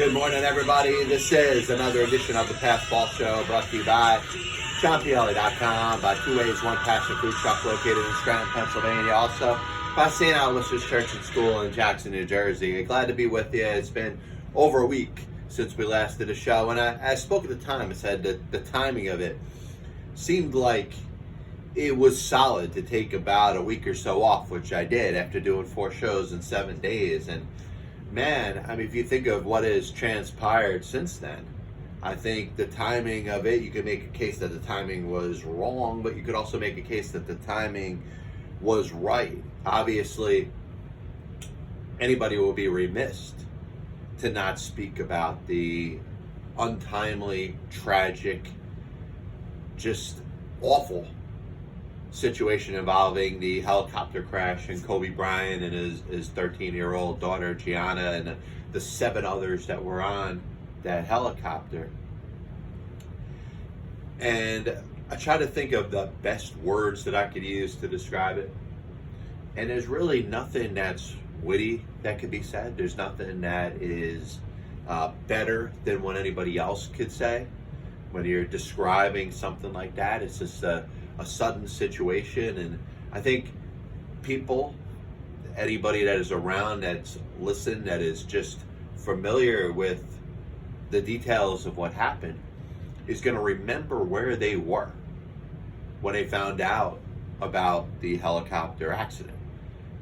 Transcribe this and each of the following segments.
Good morning, everybody. This is another edition of the Fastball Show, brought to you by JohnPLA.com, by Two Ways, One Passion Food Truck, located in Scranton, Pennsylvania. Also, by St. Aloysius Church and School in Jackson, New Jersey. Glad to be with you. It's been over a week since we last did a show, and I spoke at the time. I said that the timing of it seemed like it was solid to take about a week or so off, which I did after doing 4 shows in 7 days. And man, I mean, if you think of what has transpired since then, I think the timing of it, you could make a case that the timing was wrong, but you could also make a case that the timing was right. Obviously, anybody will be remiss to not speak about the untimely, tragic, just awful situation involving the helicopter crash and Kobe Bryant and his 13-year-old daughter Gianna and the 7 others that were on that helicopter. And I try to think of the best words that I could use to describe it, and there's really nothing that's witty that could be said. There's nothing that is better than what anybody else could say when you're describing something like that. It's just a sudden situation, and I think people, anybody that is around, that's listened, that is just familiar with the details of what happened, is going to remember where they were when they found out about the helicopter accident.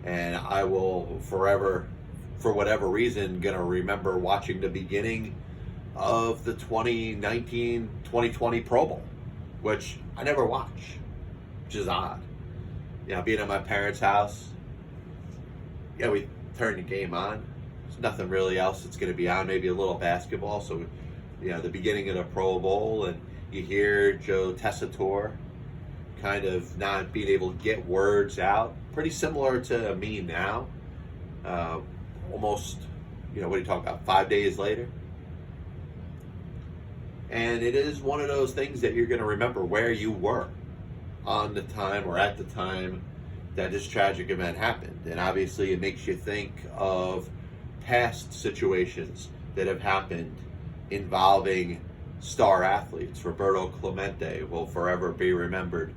And I will forever, for whatever reason, going to remember watching the beginning of the 2019-2020 Pro Bowl, which I never watched, which is odd. You know, being at my parents' house, yeah, we turn the game on. There's nothing really else that's going to be on, maybe a little basketball. So, you know, the beginning of the Pro Bowl, and you hear Joe Tessitore kind of not being able to get words out. Pretty similar to me now. Almost, you know, what are you talking about, 5 days later? And it is one of those things that you're going to remember where you were on the time or at the time that this tragic event happened. And obviously it makes you think of past situations that have happened involving star athletes. Roberto Clemente will forever be remembered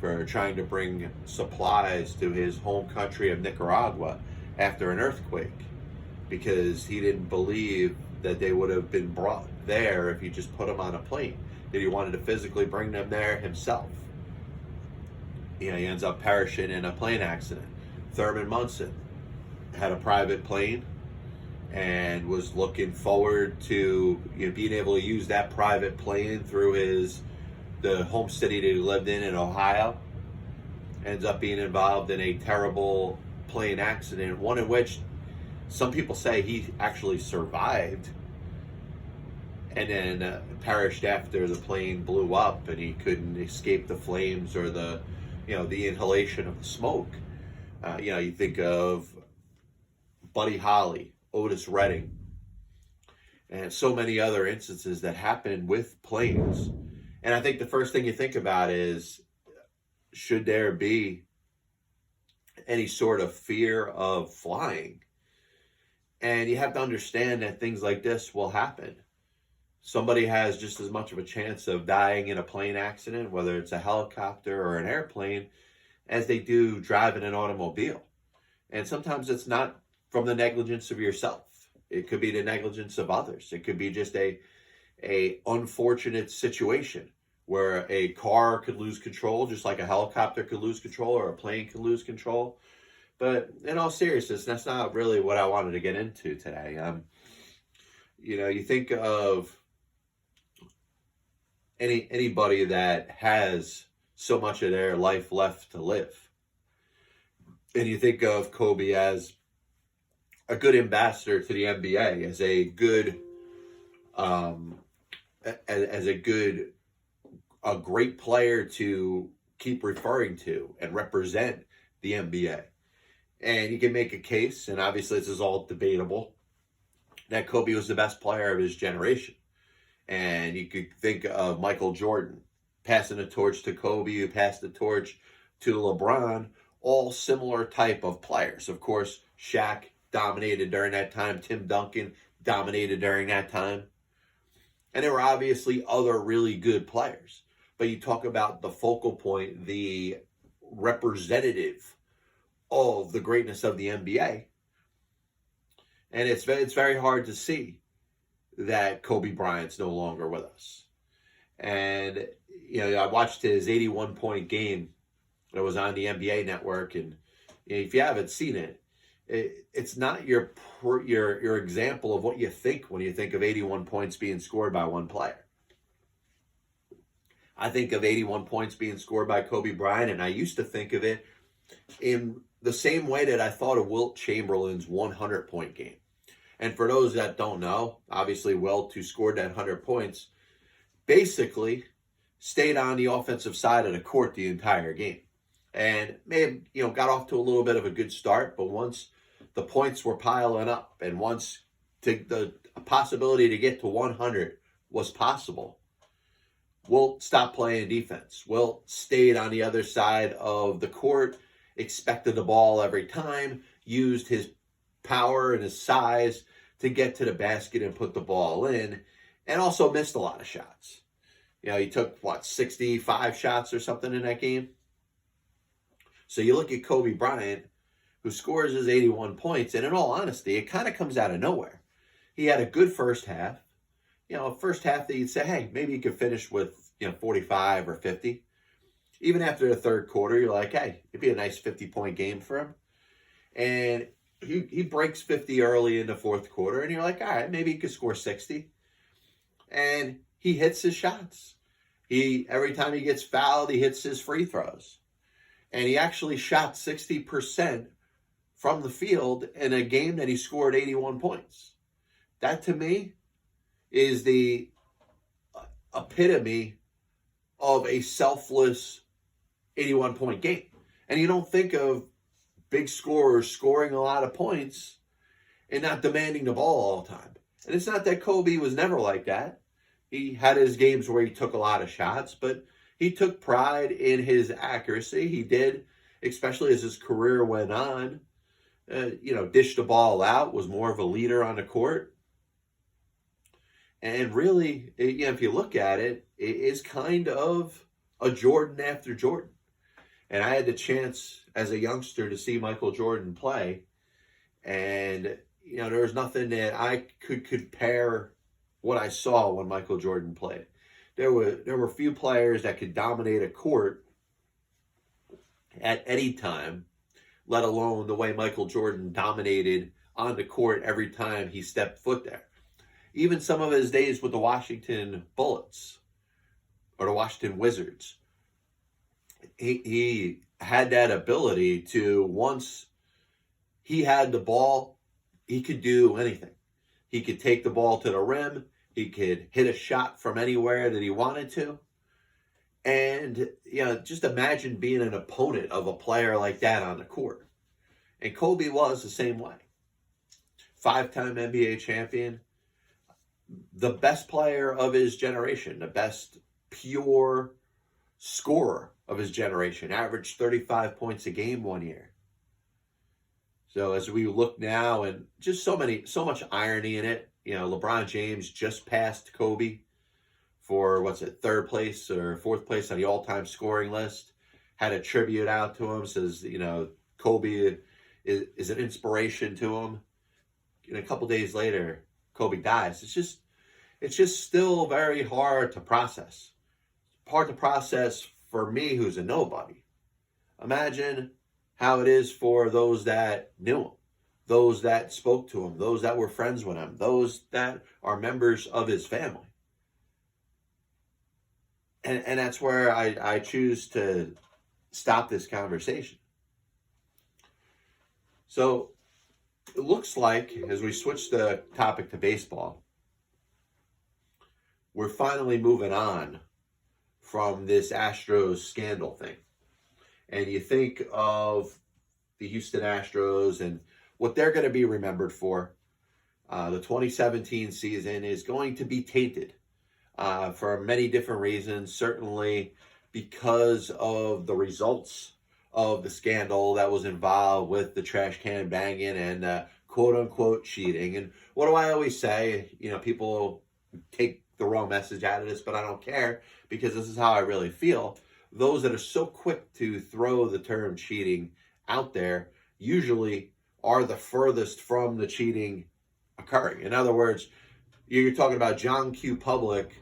for trying to bring supplies to his home country of Nicaragua after an earthquake, because he didn't believe that they would have been brought there if he just put them on a plane, that he wanted to physically bring them there himself. You know, he ends up perishing in a plane accident. Thurman Munson had a private plane and was looking forward to, you know, being able to use that private plane through the home city that he lived in Ohio. Ends up being involved in a terrible plane accident, one in which some people say he actually survived and then perished after the plane blew up and he couldn't escape the flames or the inhalation of the smoke. You know, you think of Buddy Holly, Otis Redding, and so many other instances that happened with planes. And I think the first thing you think about is, should there be any sort of fear of flying? And you have to understand that things like this will happen. Somebody has just as much of a chance of dying in a plane accident, whether it's a helicopter or an airplane, as they do driving an automobile. And sometimes it's not from the negligence of yourself. It could be the negligence of others. It could be just a unfortunate situation where a car could lose control, just like a helicopter could lose control or a plane could lose control. But in all seriousness, that's not really what I wanted to get into today. You know, you think of anybody that has so much of their life left to live, and you think of Kobe as a good ambassador to the NBA, as a good, a great player to keep referring to and represent the NBA. And you can make a case, and obviously this is all debatable, that Kobe was the best player of his generation. And you could think of Michael Jordan passing the torch to Kobe, who passed the torch to LeBron, all similar type of players. Of course, Shaq dominated during that time. Tim Duncan dominated during that time. And there were obviously other really good players. But you talk about the focal point, the representative of the greatness of the NBA. And it's very hard to see that Kobe Bryant's no longer with us. And, I watched his 81-point game that was on the NBA Network. And if you haven't seen it, it's not your example of what you think when you think of 81 points being scored by one player. I think of 81 points being scored by Kobe Bryant, and I used to think of it in the same way that I thought of Wilt Chamberlain's 100-point game. And for those that don't know, obviously Wilt, who scored that 100 points, basically stayed on the offensive side of the court the entire game. And may have, got off to a little bit of a good start, but once the points were piling up and once the possibility to get to 100 was possible, Wilt stopped playing defense. Wilt stayed on the other side of the court, expected the ball every time, used his power and his size to get to the basket and put the ball in, and also missed a lot of shots. He took, 65 shots or something in that game? So you look at Kobe Bryant, who scores his 81 points, and in all honesty, it kind of comes out of nowhere. He had a good first half. First half that you'd say, hey, maybe he could finish with, 45 or 50. Even after the third quarter, you're like, hey, it'd be a nice 50-point game for him. And he breaks 50 early in the fourth quarter, and you're like, all right, maybe he could score 60. And he hits his shots. Every time he gets fouled, he hits his free throws. And he actually shot 60% from the field in a game that he scored 81 points. That, to me, is the epitome of a selfless 81-point game. And you don't think of big scorers scoring a lot of points and not demanding the ball all the time. And it's not that Kobe was never like that. He had his games where he took a lot of shots, but he took pride in his accuracy. He did, especially as his career went on, dished the ball out, was more of a leader on the court. And really, if you look at it, it is kind of a Jordan after Jordan. And I had the chance as a youngster to see Michael Jordan play. And, there was nothing that I could compare what I saw when Michael Jordan played. There were few players that could dominate a court at any time, let alone the way Michael Jordan dominated on the court every time he stepped foot there. Even some of his days with the Washington Bullets or the Washington Wizards, he had that ability to, once he had the ball, he could do anything. He could take the ball to the rim. He could hit a shot from anywhere that he wanted to. And, just imagine being an opponent of a player like that on the court. And Kobe was the same way. 5-time NBA champion. The best player of his generation. The best pure scorer of his generation. Averaged 35 points a game one year. So as we look now, and just so much irony in it. LeBron James just passed Kobe for, third place or fourth place on the all-time scoring list. Had a tribute out to him, says, Kobe is an inspiration to him. And a couple days later, Kobe dies. It's just still very hard to process. Hard to process for me, who's a nobody. Imagine how it is for those that knew him, those that spoke to him, those that were friends with him, those that are members of his family. And that's where I choose to stop this conversation. So it looks like, as we switch the topic to baseball, we're finally moving on from this Astros scandal thing. And you think of the Houston Astros and what they're going to be remembered for. The 2017 season is going to be tainted for many different reasons. Certainly because of the results of the scandal that was involved with the trash can banging and quote unquote cheating. And what do I always say? People take the wrong message out of this, but I don't care because this is how I really feel. Those that are so quick to throw the term cheating out there usually are the furthest from the cheating occurring. In other words, you're talking about John Q. Public,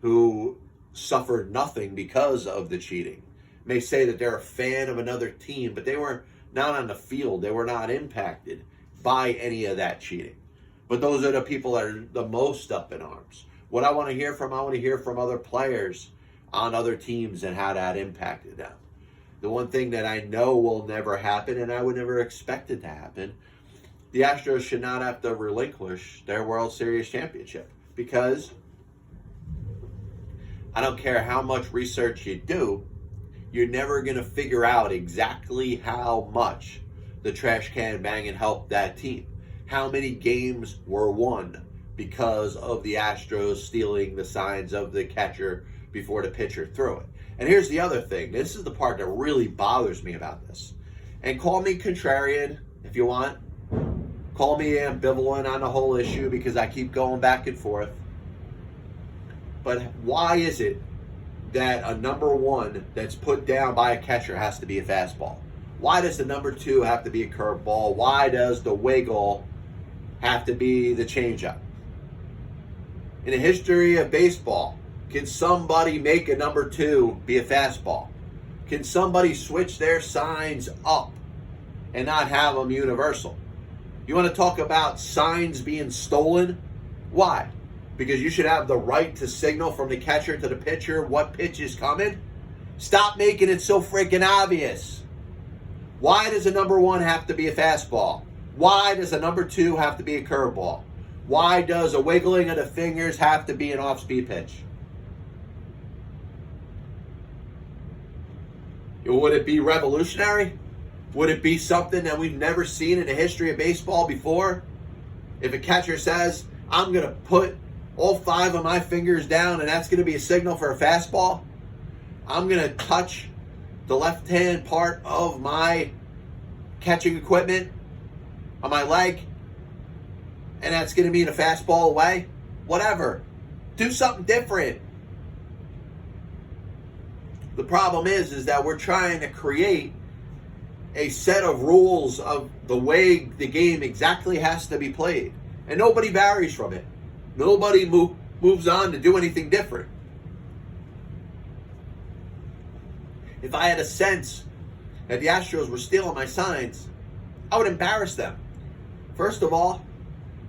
who suffered nothing because of the cheating. May say that they're a fan of another team, but they were not on the field. They were not impacted by any of that cheating. But those are the people that are the most up in arms. What I want to hear from other players on other teams and how that impacted them. The one thing that I know will never happen, and I would never expect it to happen, the Astros should not have to relinquish their World Series championship, because I don't care how much research you do, you're never going to figure out exactly how much the trash can banging helped that team. How many games were won because of the Astros stealing the signs of the catcher before the pitcher threw it. And here's the other thing. This is the part that really bothers me about this. And call me contrarian if you want. Call me ambivalent on the whole issue because I keep going back and forth. But why is it that a number one that's put down by a catcher has to be a fastball? Why does the number two have to be a curveball? Why does the wiggle have to be the changeup? In the history of baseball, can somebody make a number two be a fastball? Can somebody switch their signs up and not have them universal? You want to talk about signs being stolen? Why? Because you should have the right to signal from the catcher to the pitcher what pitch is coming? Stop making it so freaking obvious. Why does a number one have to be a fastball? Why does a number two have to be a curveball? Why does a wiggling of the fingers have to be an off-speed pitch? Would it be revolutionary? Would it be something that we've never seen in the history of baseball before? If a catcher says, I'm going to put all 5 of my fingers down and that's going to be a signal for a fastball. I'm going to touch the left-hand part of my catching equipment on my leg and that's going to mean a fastball away. Whatever. Do something different. The problem is that we're trying to create a set of rules of the way the game exactly has to be played. And nobody varies from it. Nobody moves on to do anything different. If I had a sense that the Astros were stealing my signs, I would embarrass them. First of all,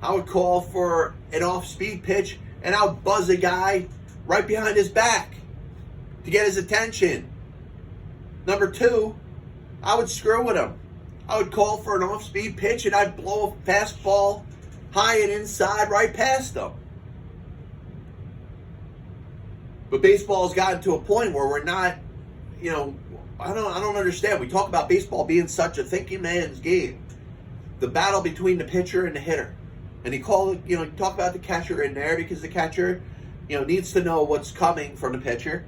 I would call for an off-speed pitch and I would buzz a guy right behind his back to get his attention. Number 2, I would screw with him. I would call for an off-speed pitch and I'd blow a fastball high and inside right past him. But baseball's gotten to a point where we're not, I don't understand. We talk about baseball being such a thinking man's game. The battle between the pitcher and the hitter. And you talk about the catcher in there because the catcher, needs to know what's coming from the pitcher.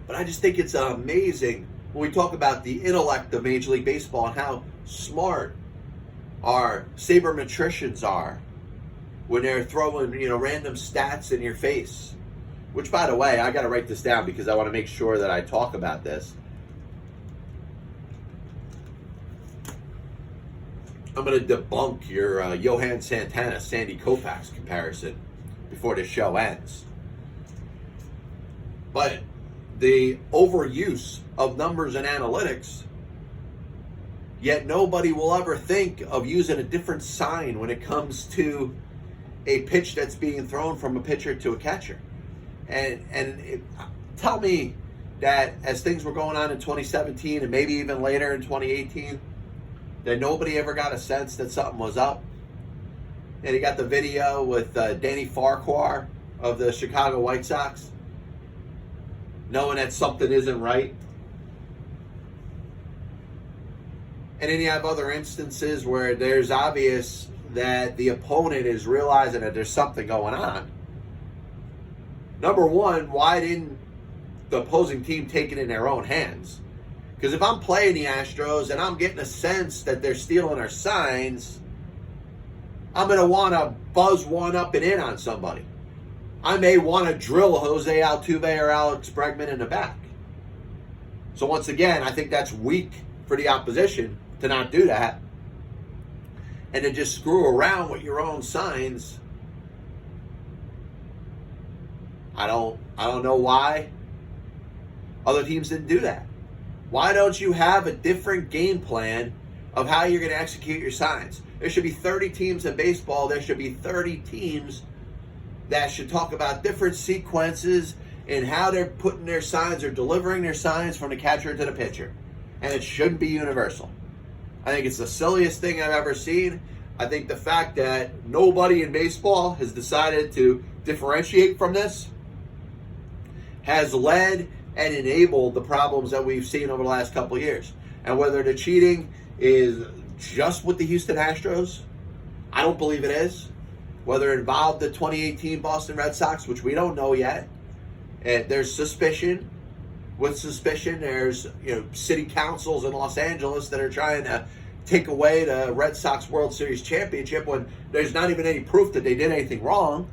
But I just think it's amazing when we talk about the intellect of Major League Baseball and how smart our sabermetricians are when they're throwing, random stats in your face. Which, by the way, I got to write this down because I want to make sure that I talk about this. I'm going to debunk your Johan Santana, Sandy Koufax comparison before the show ends. But the overuse of numbers and analytics, yet nobody will ever think of using a different sign when it comes to a pitch that's being thrown from a pitcher to a catcher. Tell me that as things were going on in 2017 and maybe even later in 2018, that nobody ever got a sense that something was up. And you got the video with Danny Farquhar of the Chicago White Sox, knowing that something isn't right. And then you have other instances where there's obvious that the opponent is realizing that there's something going on. Number one, why didn't the opposing team take it in their own hands? Because if I'm playing the Astros and I'm getting a sense that they're stealing our signs, I'm going to want to buzz one up and in on somebody. I may want to drill Jose Altuve or Alex Bregman in the back. So once again, I think that's weak for the opposition to not do that. And to just screw around with your own signs. I don't know why other teams didn't do that. Why don't you have a different game plan of how you're going to execute your signs? There should be 30 teams in baseball. There should be 30 teams that should talk about different sequences and how they're putting their signs or delivering their signs from the catcher to the pitcher. And it shouldn't be universal. I think it's the silliest thing I've ever seen. I think the fact that nobody in baseball has decided to differentiate from this has led and enabled the problems that we've seen over the last couple of years. And whether the cheating is just with the Houston Astros, I don't believe it is. Whether it involved the 2018 Boston Red Sox, which we don't know yet, and there's suspicion. With suspicion, there's city councils in Los Angeles that are trying to take away the Red Sox World Series championship when there's not even any proof that they did anything wrong.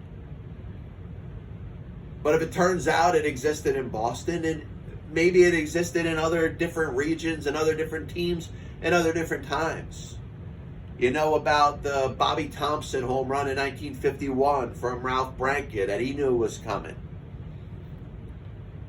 But if it turns out it existed in Boston, and maybe it existed in other different regions and other different teams and other different times. You know about the Bobby Thompson home run in 1951 from Ralph Branca that he knew was coming.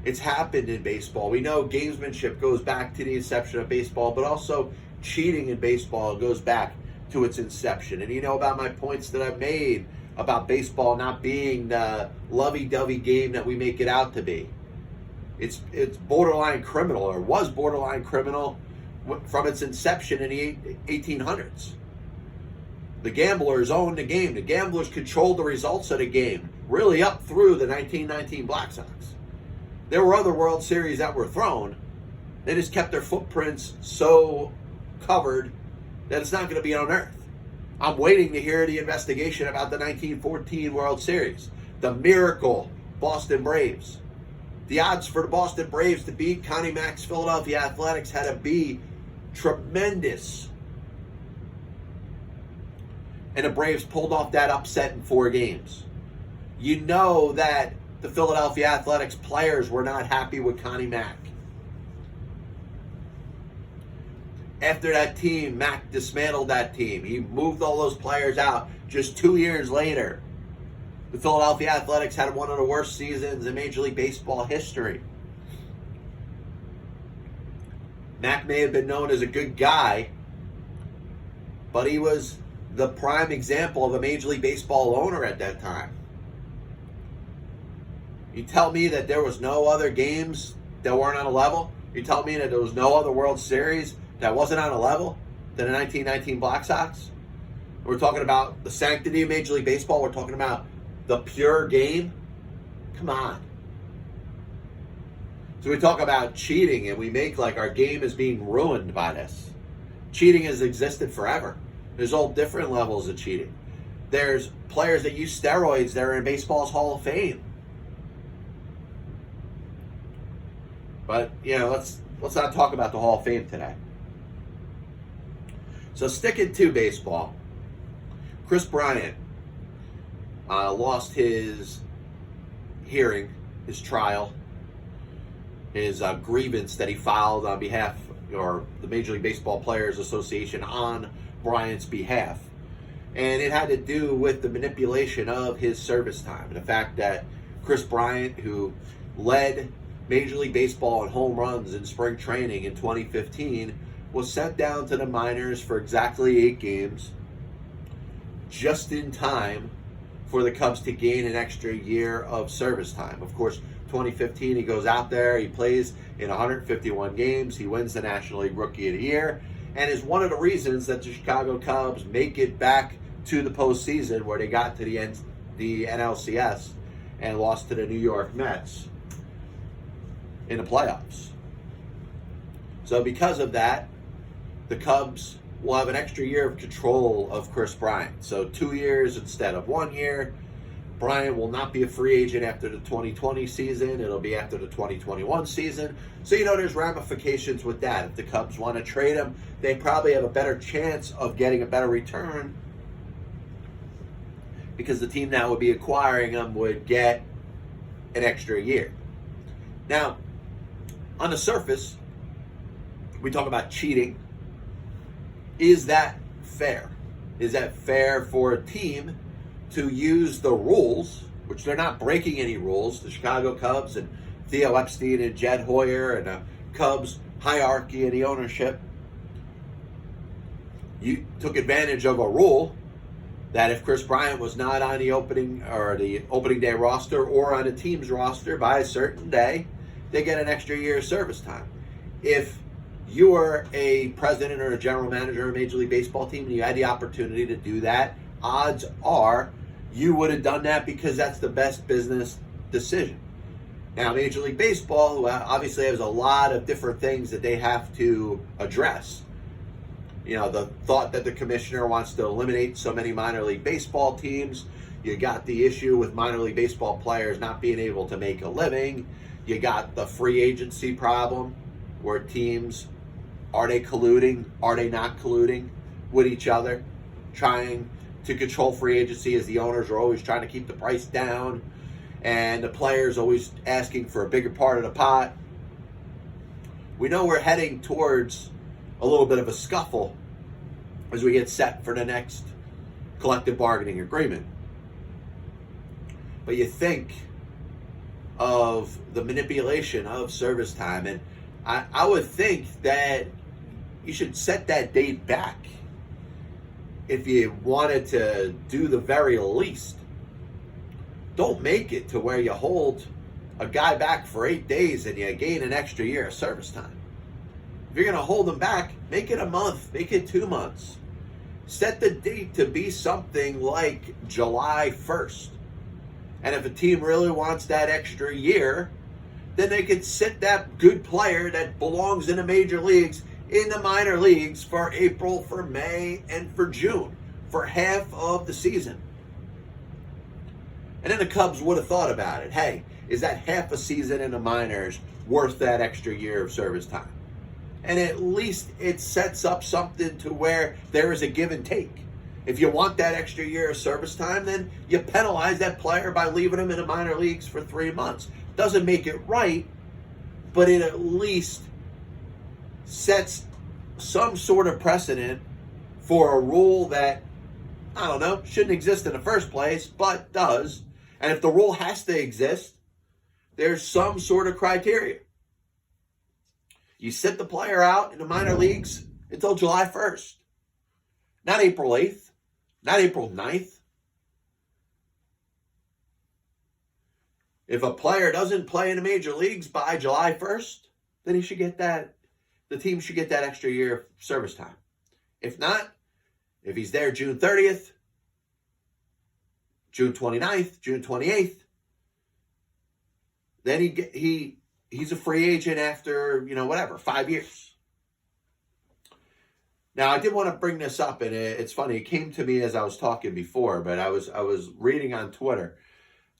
It's happened in baseball. We know gamesmanship goes back to the inception of baseball, but also cheating in baseball goes back to its inception. And you know about my points that I've made about baseball not being the lovey-dovey game that we make it out to be. It's borderline criminal, or was borderline criminal from its inception in the 1800s. The gamblers owned the game. The gamblers controlled the results of the game, really up through the 1919 Black Sox. There were other World Series that were thrown. They just kept their footprints so covered that it's not going to be unearthed. I'm waiting to hear the investigation about the 1914 World Series. The miracle Boston Braves. The odds for the Boston Braves to beat Connie Mack's Philadelphia Athletics had to be tremendous. And the Braves pulled off that upset in 4 games. You know that the Philadelphia Athletics players were not happy with Connie Mack. After that team, Mack dismantled that team. He moved all those players out. Just 2 years later, the Philadelphia Athletics had one of the worst seasons in Major League Baseball history. Mack may have been known as a good guy, but he was the prime example of a Major League Baseball owner at that time. You tell me that there was no other games that weren't on a level? You tell me that there was no other World Series that wasn't on a level than the 1919 Black Sox? We're talking about the sanctity of Major League Baseball. We're talking about the pure game. Come on. So we talk about cheating and we make like our game is being ruined by this. Cheating has existed forever. There's all different levels of cheating. There's players that use steroids that are in baseball's Hall of Fame. But, let's not talk about the Hall of Fame today. So sticking to baseball, Kris Bryant lost his hearing, his trial, his grievance that he filed on behalf, or the Major League Baseball Players Association on Bryant's behalf. And it had to do with the manipulation of his service time. And the fact that Kris Bryant, who led Major League Baseball in home runs in spring training in 2015, was sent down to the minors for exactly 8 games, just in time for the Cubs to gain an extra year of service time. Of course, 2015, he goes out there, he plays in 151 games, he wins the National League Rookie of the Year, and is one of the reasons that the Chicago Cubs make it back to the postseason, where they got to the NLCS and lost to the New York Mets in the playoffs. So because of that, the Cubs will have an extra year of control of Kris Bryant. So 2 years instead of 1 year. Bryant will not be a free agent after the 2020 season. It'll be after the 2021 season. So, there's ramifications with that. If the Cubs want to trade him, they probably have a better chance of getting a better return because the team that would be acquiring him would get an extra year. Now, on the surface, we talk about cheating. Is that fair? Is that fair for a team to use the rules, which they're not breaking any rules, the Chicago Cubs and Theo Epstein and Jed Hoyer and the Cubs hierarchy and the ownership? You took advantage of a rule that if Kris Bryant was not on the opening day roster or on a team's roster by a certain day, they get an extra year of service time. If you were a president or a general manager of a Major League Baseball team and you had the opportunity to do that, odds are you would have done that because that's the best business decision. Now, Major League Baseball obviously has a lot of different things that they have to address. The thought that the commissioner wants to eliminate so many minor league baseball teams. You got the issue with minor league baseball players not being able to make a living. You got the free agency problem where teams, are they colluding? Are they not colluding with each other? Trying to control free agency as the owners are always trying to keep the price down and the players always asking for a bigger part of the pot. We know we're heading towards a little bit of a scuffle as we get set for the next collective bargaining agreement. But you think of the manipulation of service time, and I would think that you should set that date back if you wanted to do the very least. Don't make it to where you hold a guy back for 8 days and you gain an extra year of service time. If you're going to hold him back, make it a month, make it 2 months. Set the date to be something like July 1st. And if a team really wants that extra year, then they could sit that good player that belongs in the major leagues in the minor leagues for April, for May, and for June, for half of the season. And then the Cubs would have thought about it. Hey, is that half a season in the minors worth that extra year of service time? And at least it sets up something to where there is a give and take. If you want that extra year of service time, then you penalize that player by leaving him in the minor leagues for 3 months. Doesn't make it right, but it at least sets some sort of precedent for a rule that, shouldn't exist in the first place, but does. And if the rule has to exist, there's some sort of criteria. You sit the player out in the minor leagues until July 1st. Not April 8th, not April 9th. If a player doesn't play in the major leagues by July 1st, then he should get that. The team should get that extra year of service time. If not, if he's there June 30th, June 29th, June 28th, then he's a free agent after, 5 years. Now, I did want to bring this up, and it's funny. It came to me as I was talking before, but I was reading on Twitter.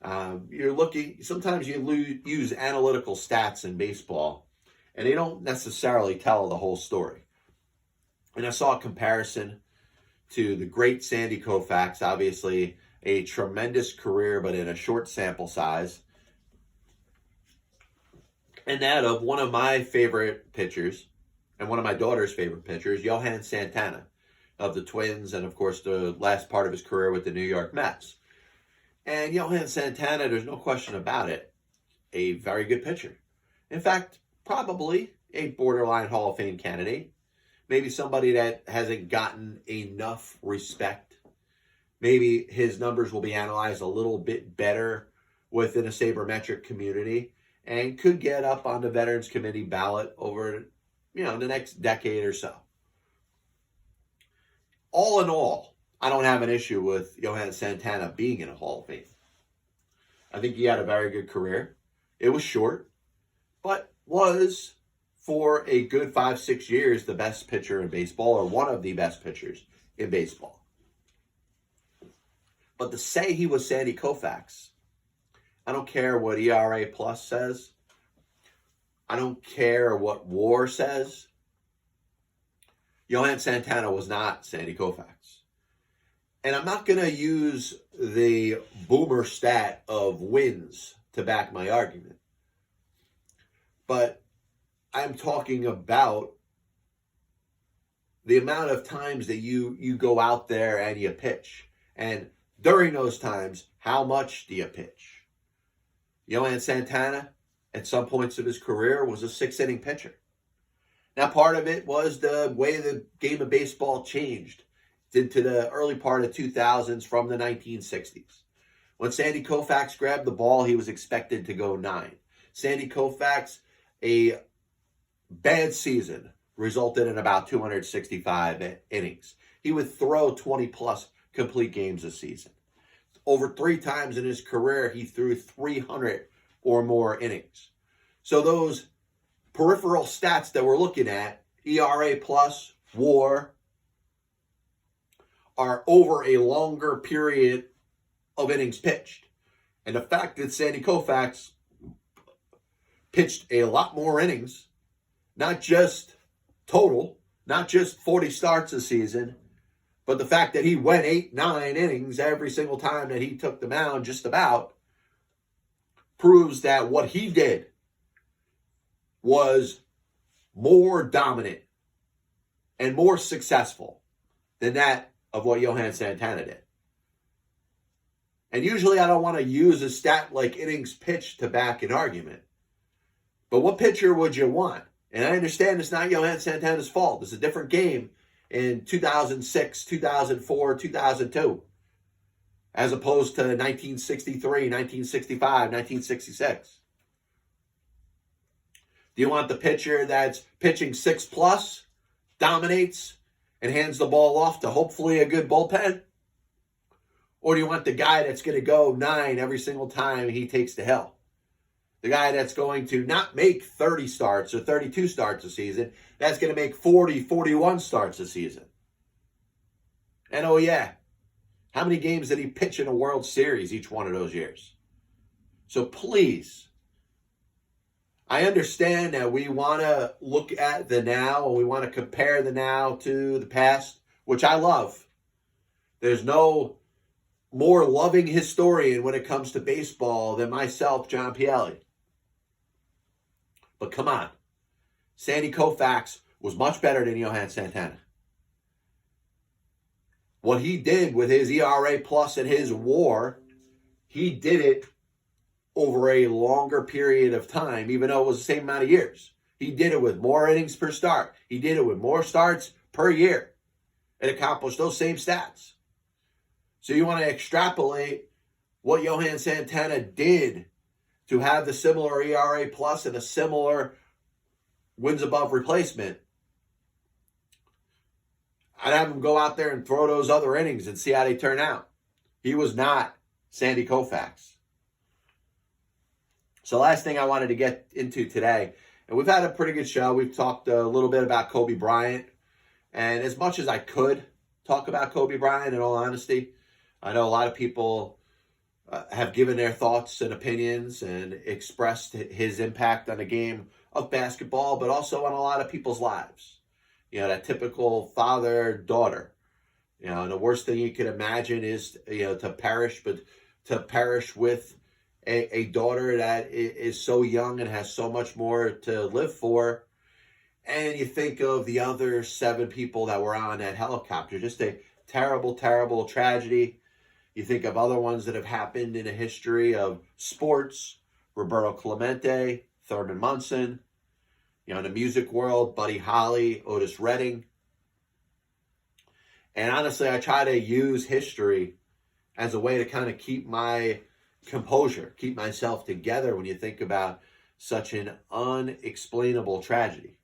Sometimes you use analytical stats in baseball, and they don't necessarily tell the whole story. And I saw a comparison to the great Sandy Koufax, obviously a tremendous career, but in a short sample size, and that of one of my favorite pitchers and one of my daughter's favorite pitchers, Johan Santana of the Twins, and of course the last part of his career with the New York Mets. And Johan Santana, there's no question about it, a very good pitcher. In fact, probably a borderline Hall of Fame candidate. Maybe somebody that hasn't gotten enough respect. Maybe his numbers will be analyzed a little bit better within a sabermetric community and could get up on the Veterans Committee ballot over, the next decade or so. All in all, I don't have an issue with Johan Santana being in a Hall of Fame. I think he had a very good career. It was short, but was, for a good 5-6 years, the best pitcher in baseball, or one of the best pitchers in baseball. But to say he was Sandy Koufax, I don't care what ERA plus says. I don't care what WAR says. Johan Santana was not Sandy Koufax. And I'm not going to use the boomer stat of wins to back my argument. But I'm talking about the amount of times that you go out there and you pitch. And during those times, how much do you pitch? Johan Santana, at some points of his career, was a 6-inning pitcher. Now, part of it was the way the game of baseball changed into the early part of 2000s from the 1960s. When Sandy Koufax grabbed the ball, he was expected to go 9. Sandy Koufax, a bad season, resulted in about 265 innings. He would throw 20-plus complete games a season. Over 3 times in his career, he threw 300 or more innings. So those peripheral stats that we're looking at, ERA plus, WAR, are over a longer period of innings pitched. And the fact that Sandy Koufax pitched a lot more innings, not just total, not just 40 starts a season, but the fact that he went 8, 9 innings every single time that he took the mound, just about, proves that what he did was more dominant and more successful than that of what Johan Santana did. And usually I don't want to use a stat like innings pitched to back an argument. But what pitcher would you want? And I understand it's not Johan Santana's fault. It's a different game in 2006, 2004, 2002, as opposed to 1963, 1965, 1966. Do you want the pitcher that's pitching 6+, dominates, and hands the ball off to hopefully a good bullpen? Or do you want the guy that's going to go 9 every single time he takes the hill? The guy that's going to not make 30 starts or 32 starts a season, that's going to make 40, 41 starts a season. And oh yeah, how many games did he pitch in a World Series each one of those years? So please, I understand that we want to look at the now and we want to compare the now to the past, which I love. There's no more loving historian when it comes to baseball than myself, John Pielli. But come on, Sandy Koufax was much better than Johan Santana. What he did with his ERA plus and his WAR, he did it over a longer period of time, even though it was the same amount of years. He did it with more innings per start. He did it with more starts per year. It accomplished those same stats. So you want to extrapolate what Johan Santana did to have the similar ERA plus and a similar wins above replacement. I'd have him go out there and throw those other innings and see how they turn out. He was not Sandy Koufax. So last thing I wanted to get into today, and we've had a pretty good show. We've talked a little bit about Kobe Bryant. And as much as I could talk about Kobe Bryant, in all honesty, I know a lot of people have given their thoughts and opinions and expressed his impact on the game of basketball, but also on a lot of people's lives. You know, that typical father-daughter. You know, and the worst thing you could imagine is, to perish, but to perish with a daughter that is so young and has so much more to live for. And you think of the other 7 people that were on that helicopter. Just a terrible, terrible tragedy. You think of other ones that have happened in the history of sports. Roberto Clemente, Thurman Munson. You know, in the music world, Buddy Holly, Otis Redding. And honestly, I try to use history as a way to kind of keep my composure, keep myself together when you think about such an unexplainable tragedy.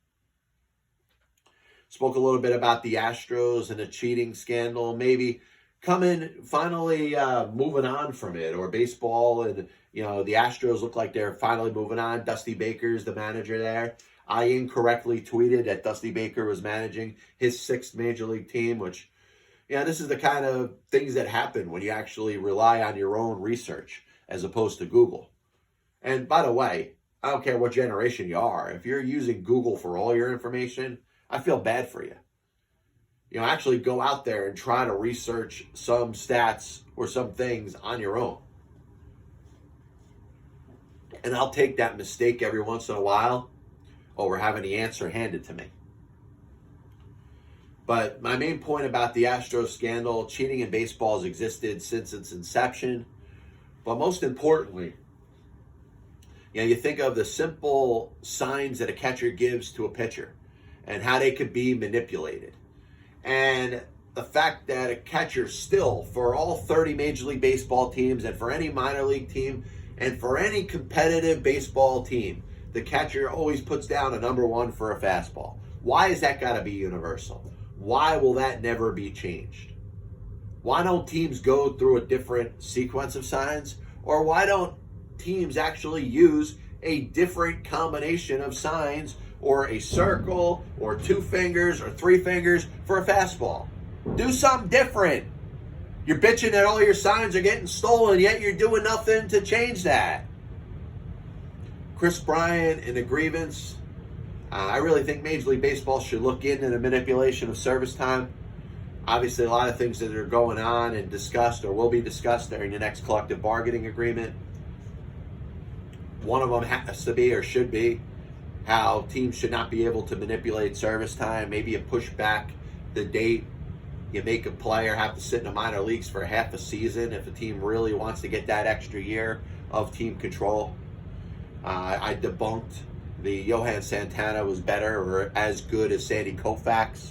Spoke a little bit about the Astros and the cheating scandal, maybe finally moving on from it, or baseball, and the Astros look like they're finally moving on. Dusty Baker's the manager there. I incorrectly tweeted that Dusty Baker was managing his 6th major league team, which This is the kind of things that happen when you actually rely on your own research as opposed to Google. And by the way, I don't care what generation you are. If you're using Google for all your information, I feel bad for you. Actually go out there and try to research some stats or some things on your own. And I'll take that mistake every once in a while over having the answer handed to me. But my main point about the Astros scandal, cheating in baseball has existed since its inception. But most importantly, you think of the simple signs that a catcher gives to a pitcher and how they could be manipulated. And the fact that a catcher still, for all 30 Major League Baseball teams and for any minor league team and for any competitive baseball team, the catcher always puts down a number one for a fastball. Why is that got to be universal? Why will that never be changed? Why don't teams go through a different sequence of signs? Or why don't teams actually use a different combination of signs, or a circle, or 2 fingers, or 3 fingers for a fastball? Do something different. You're bitching that all your signs are getting stolen, yet you're doing nothing to change that. Kris Bryant and the grievance. I really think Major League Baseball should look into the manipulation of service time. Obviously, a lot of things that are going on and discussed or will be discussed during the next collective bargaining agreement. One of them has to be or should be how teams should not be able to manipulate service time. Maybe you push back the date. You make a player have to sit in the minor leagues for half a season if a team really wants to get that extra year of team control. I debunked the Johan Santana was better or as good as Sandy Koufax.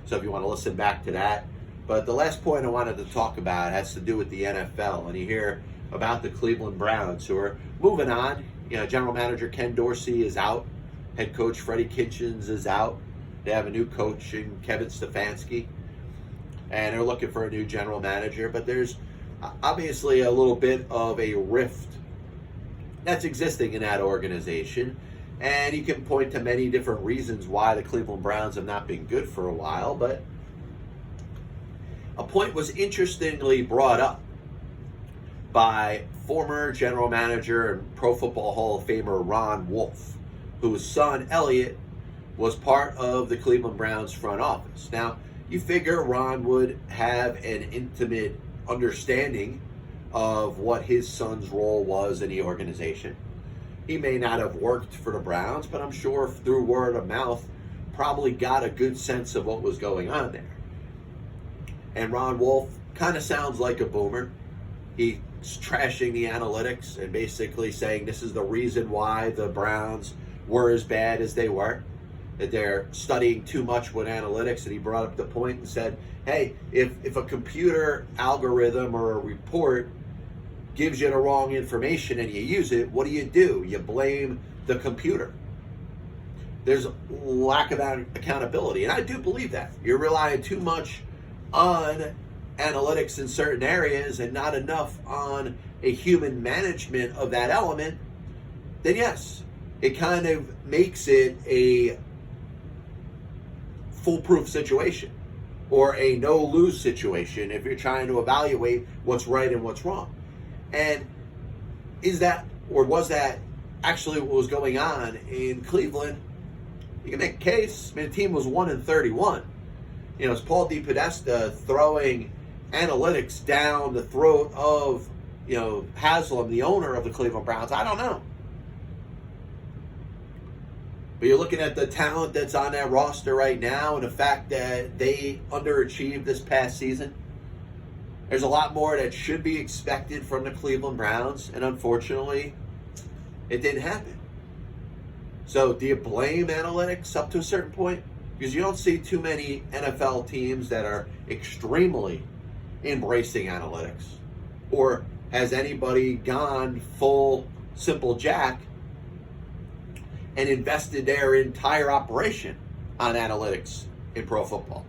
So if you want to listen back to that. But the last point I wanted to talk about has to do with the NFL. And you hear about the Cleveland Browns who are moving on. General manager Ken Dorsey is out. Head coach Freddie Kitchens is out. They have a new coach in Kevin Stefanski. And they're looking for a new general manager. But there's obviously a little bit of a rift that's existing in that organization. And you can point to many different reasons why the Cleveland Browns have not been good for a while. But a point was interestingly brought up by former general manager and Pro Football Hall of Famer Ron Wolf, whose son Elliot was part of the Cleveland Browns front office. Now, you figure Ron would have an intimate understanding of what his son's role was in the organization. He may not have worked for the Browns, but I'm sure through word of mouth, probably got a good sense of what was going on there. And Ron Wolf kind of sounds like a boomer. He's trashing the analytics and basically saying this is the reason why the Browns were as bad as they were, that they're studying too much with analytics. And he brought up the point and said, hey, if a computer algorithm or a report gives you the wrong information and you use it, what do? You blame the computer. There's lack of accountability. And I do believe that. You're relying too much on analytics in certain areas and not enough on a human management of that element, then yes, it kind of makes it a foolproof situation or a no-lose situation if you're trying to evaluate what's right and what's wrong. And is that, or was that actually what was going on in Cleveland? You can make a case. I mean, the team was 1-31. Is Paul DePodesta throwing analytics down the throat of, Haslam, the owner of the Cleveland Browns? I don't know. But you're looking at the talent that's on that roster right now and the fact that they underachieved this past season. There's a lot more that should be expected from the Cleveland Browns, and unfortunately, it didn't happen. So do you blame analytics up to a certain point? Because you don't see too many NFL teams that are extremely embracing analytics. Or has anybody gone full simple jack and invested their entire operation on analytics in pro football?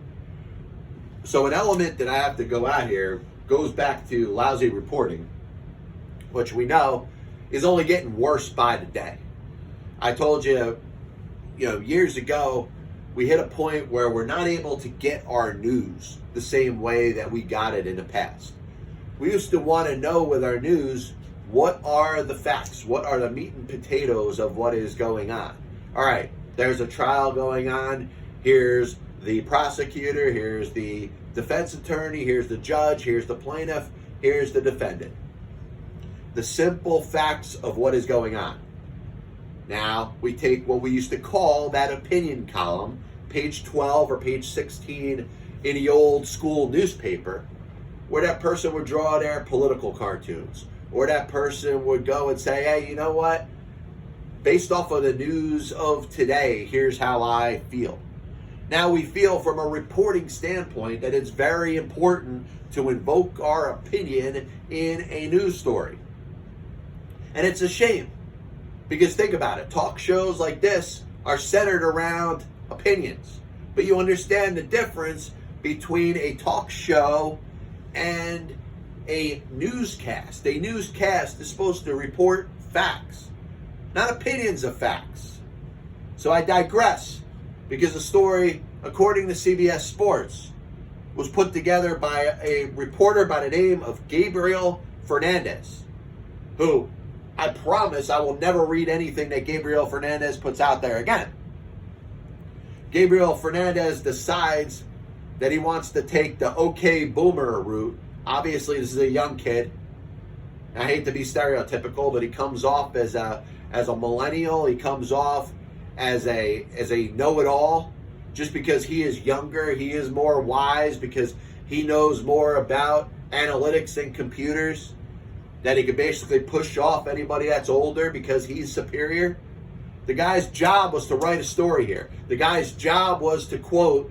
So an element that I have to go out here goes back to lousy reporting, which we know is only getting worse by the day. I told you, years ago, we hit a point where we're not able to get our news the same way that we got it in the past. We used to want to know with our news, what are the facts? What are the meat and potatoes of what is going on? All right, there's a trial going on. Here's the prosecutor. Here's the defense attorney. Here's the judge. Here's the plaintiff. Here's the defendant. The simple facts of what is going on. Now, we take what we used to call that opinion column, page 12 or page 16 in the old school newspaper, where that person would draw their political cartoons, or that person would go and say, hey, you know what? Based off of the news of today, here's how I feel. Now we feel from a reporting standpoint that it's very important to invoke our opinion in a news story. And it's a shame, because think about it, talk shows like this are centered around opinions. But you understand the difference between a talk show and a newscast. A newscast is supposed to report facts, not opinions of facts. So I digress, because the story, according to CBS Sports, was put together by a reporter by the name of Gabriel Fernandez, who I promise I will never read anything that Gabriel Fernandez puts out there again. Gabriel Fernandez decides that he wants to take the okay boomer route. Obviously, this is a young kid. I hate to be stereotypical, but he comes off as a millennial. He comes off as a know-it-all. Just because he is younger, he is more wise, because he knows more about analytics and computers, that he could basically push off anybody that's older because he's superior. The guy's job was to write a story here. The guy's job was to quote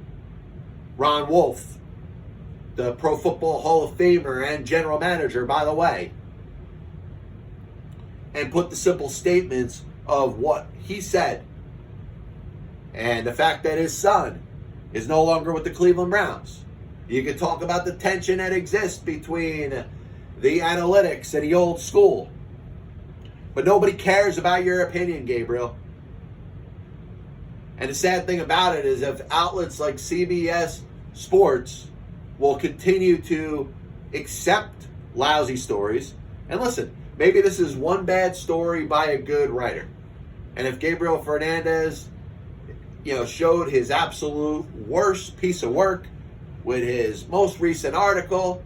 Ron Wolf, the Pro Football Hall of Famer and general manager, by the way, and put the simple statements of what he said. And the fact that his son is no longer with the Cleveland Browns. You can talk about the tension that exists between the analytics and the old school. But nobody cares about your opinion, Gabriel. And the sad thing about it is, if outlets like CBS Sports will continue to accept lousy stories, and listen, maybe this is one bad story by a good writer. And if Gabriel Fernandez, showed his absolute worst piece of work with his most recent article,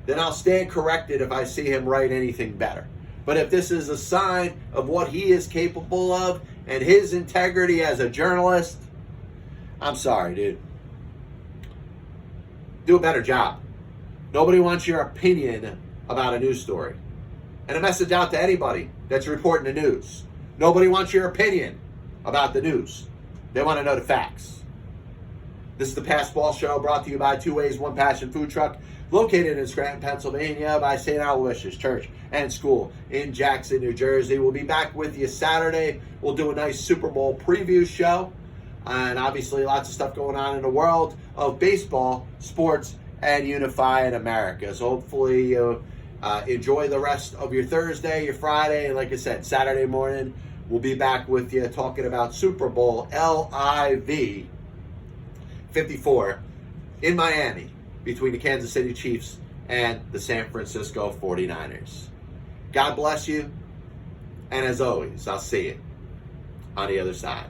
then I'll stand corrected if I see him write anything better. But if this is a sign of what he is capable of and his integrity as a journalist, I'm sorry, dude. Do a better job. Nobody wants your opinion about a news story. And a message out to anybody that's reporting the news. Nobody wants your opinion about the news. They want to know the facts. This is the Fastball Show, brought to you by Two Ways, One Passion Food Truck, located in Scranton, Pennsylvania, by St. Aloysius Church and School in Jackson, New Jersey. We'll be back with you Saturday. We'll do a nice Super Bowl preview show. And obviously lots of stuff going on in the world of baseball, sports, and unifying America. So hopefully you enjoy the rest of your Thursday, your Friday, and like I said, Saturday morning, we'll be back with you talking about Super Bowl LIV 54 in Miami between the Kansas City Chiefs and the San Francisco 49ers. God bless you, and as always, I'll see you on the other side.